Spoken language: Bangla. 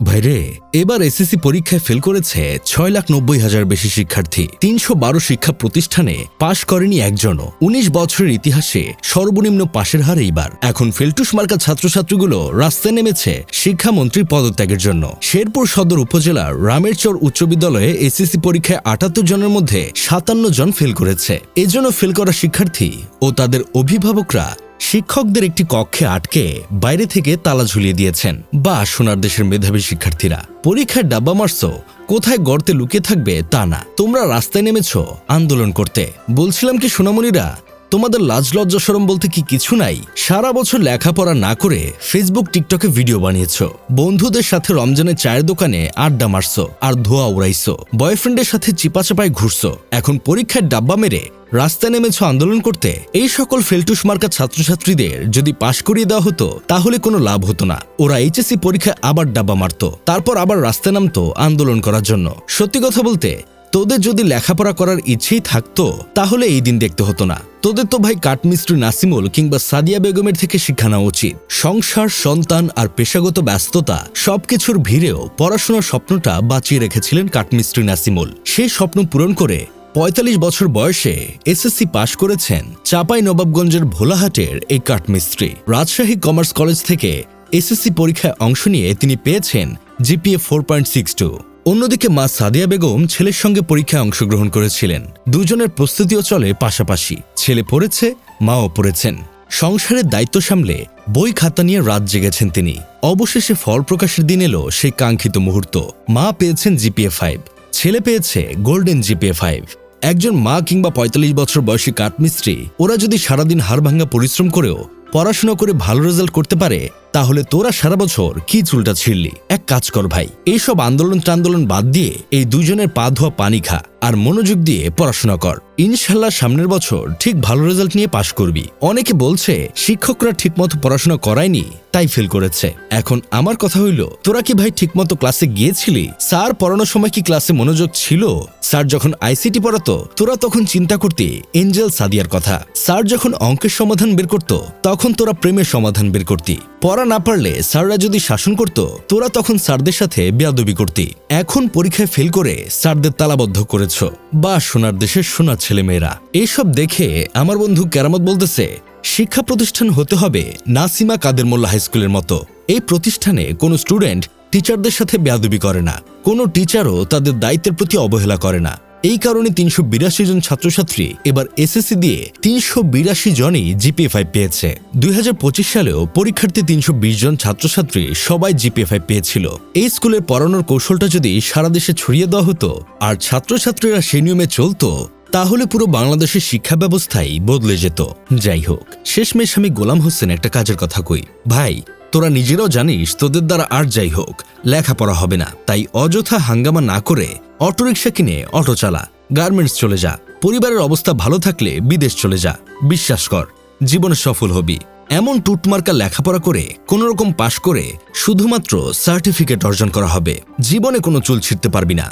ভাইরে, এবার এসএসসি পরীক্ষায় ফেল করেছে 6,90,000 বেশি শিক্ষার্থী। 312 শিক্ষা প্রতিষ্ঠানে পাশ করেনি একজনও। 19 বছরের ইতিহাসে সর্বনিম্ন পাশের হার এইবার। এখন ফেলটুস মার্কা ছাত্রছাত্রীগুলো রাস্তায় নেমেছে শিক্ষামন্ত্রীর পদত্যাগের জন্য। শেরপুর সদর উপজেলার রামেরচর উচ্চ বিদ্যালয়ে এসএসসি পরীক্ষায় 78 জনের মধ্যে 57 জন ফেল করেছে। এজন্য ফেল করা শিক্ষার্থী ও তাদের অভিভাবকরা শিক্ষকদের একটি কক্ষে আটকে বাইরে থেকে তালা ঝুলিয়ে দিয়েছেন। বা সোনার দেশের মেধাবী শিক্ষার্থীরা, পরীক্ষায় ডাব্বা মারছো, কোথায় গর্তে লুকিয়ে থাকবে তা না, তোমরা রাস্তায় নেমেছ আন্দোলন করতে। বলছিলাম কি সোনামণিরা, তোমাদের লাজ লজ্জা শরম বলতে কি কিছু নাই? সারা বছর লেখাপড়া না করে ফেসবুক টিকটকে ভিডিও বানিয়েছো, বন্ধুদের সাথে রমজানের চায়ের দোকানে আড্ডা মারছো আর ধোয়া উড়াইছো, বয়ফ্রেন্ডের সাথে চিপাচাপায় ঘুরছো। এখন পরীক্ষায় ডাব্বা মেরে রাস্তায় নেমেছো আন্দোলন করতে। এই সকল ফেলটুস মার্কা ছাত্রছাত্রীদের যদি পাশ করিয়ে দেওয়া হতো তাহলে কোনো লাভ হতো না। ওরা এইচএসসি পরীক্ষায় আবার ডাব্বা মারতো, তারপর আবার রাস্তায় নামতো আন্দোলন করার জন্য। সত্যি কথা বলতে, তোদের যদি লেখাপড়া করার ইচ্ছেই থাকতো তাহলে এই দিন দেখতে হতো না। তোদের তো ভাই কাঠমিস্ত্রি নাসিমুল কিংবা সাদিয়া বেগমের থেকে শিক্ষা নেওয়া উচিত। সংসার, সন্তান আর পেশাগত ব্যস্ততা সবকিছুর ভিড়েও পড়াশোনার স্বপ্নটা বাঁচিয়ে রেখেছিলেন কাঠমিস্ত্রি নাসিমুল। সেই স্বপ্ন পূরণ করে 45 বছর বয়সে এসএসসি পাশ করেছেন চাঁপাই নবাবগঞ্জের ভোলাহাটের এই কাঠমিস্ত্রি। রাজশাহী কমার্স কলেজ থেকে এসএসসি পরীক্ষায় অংশ নিয়ে তিনি পেয়েছেন জিপিএ 4.62। অন্যদিকে মা সাদিয়া বেগম ছেলের সঙ্গে পরীক্ষায় অংশগ্রহণ করেছিলেন। দুজনের প্রস্তুতিও চলে পাশাপাশি। ছেলে পড়েছে, মাও পড়েছেন। সংসারের দায়িত্ব সামলে বই খাতা নিয়ে রাত জেগেছেন তিনি। অবশেষে ফল প্রকাশের দিন এলো সেই কাঙ্ক্ষিত মুহূর্ত। মা পেয়েছেন জিপিএ 5, ছেলে পেয়েছে গোল্ডেন জিপিএ 5। একজন মা কিংবা 45 বছর বয়সী কাঠমিস্ত্রি ওরা যদি সারাদিন হাড়ভাঙ্গা পরিশ্রম করেও পড়াশোনা করে ভালো রেজাল্ট করতে পারে, তাহলে তোরা সারা বছর কি চুলটা ছিঁড়লি? এক কাজ কর ভাই, এইসব আন্দোলন বাদ দিয়ে এই দুজনের পা ধোয়া পানি খা আর মনোযোগ দিয়ে পড়াশোনা কর। ইনশাল্লাহ সামনের বছর ঠিক ভালো রেজাল্ট নিয়ে পাশ করবি। অনেকে বলছে শিক্ষকরা ঠিকমতো পড়াশোনা করায়নি তাই ফেল করেছে। এখন আমার কথা হইল, তোরা কি ভাই ঠিকমতো ক্লাসে গিয়েছিলি? স্যার পড়ানোর সময় কি ক্লাসে মনোযোগ ছিল? স্যার যখন আইসিটি পড়াতো তোরা তখন চিন্তা করতি এঞ্জেল সাদিয়ার কথা। স্যার যখন অঙ্কের সমাধান বের করতো তখন তোরা প্রেমের সমাধান বের করতি। পড়া না পারলে স্যাররা যদি শাসন করত তোরা তখন স্যারদের সাথে বেয়াদবি করতি। এখন পরীক্ষায় ফেল করে স্যারদের তালাবদ্ধ করেছ। বা সোনার দেশের সোনার ছেলেমেয়েরা, এইসব দেখে আমার বন্ধু কেরামত বলতেছে, শিক্ষা প্রতিষ্ঠান হতে হবে নাসিমা কাদের মোল্লা হাইস্কুলের মতো। এই প্রতিষ্ঠানে কোনো স্টুডেন্ট টিচারদের সাথে বেয়াদবি করে না, কোনো টিচারও তাদের দায়িত্বের প্রতি অবহেলা করে না। এই কারণে 382 জন ছাত্রছাত্রী এবার এসএসসি দিয়ে 382 জনই জিপিএ 5 পেয়েছে। 2025 সালেও পরীক্ষার্থী 320 জন ছাত্রছাত্রী সবাই জিপিএ 5 পেয়েছিল। এই স্কুলের পড়ানোর কৌশলটা যদি সারা দেশে ছড়িয়ে দেওয়া হতো আর ছাত্রছাত্রীরা সেই নিয়মে চলতো, তাহলে পুরো বাংলাদেশের শিক্ষা ব্যবস্থাই বদলে যেত। যাই হোক, শেষমেশ আমি গোলাম হোসেন একটা কাজের কথা কই, ভাই তোরা নিজেরাও জানিস তোদের দ্বারা আর যাই হোক লেখাপড়া হবে না, তাই অযথা হাঙ্গামা না করে অটোরিকশা কিনে অটো চালা, গার্মেন্টস চলে যা, পরিবারের অবস্থা ভালো থাকলে বিদেশ চলে যা। বিশ্বাস কর, জীবনে সফল হবি। এমন টুটমার্কা লেখাপড়া করে কোনোরকম পাশ করে শুধুমাত্র সার্টিফিকেট অর্জন করা হবে, জীবনে কোনো চুল ছিঁড়তে পারবি না।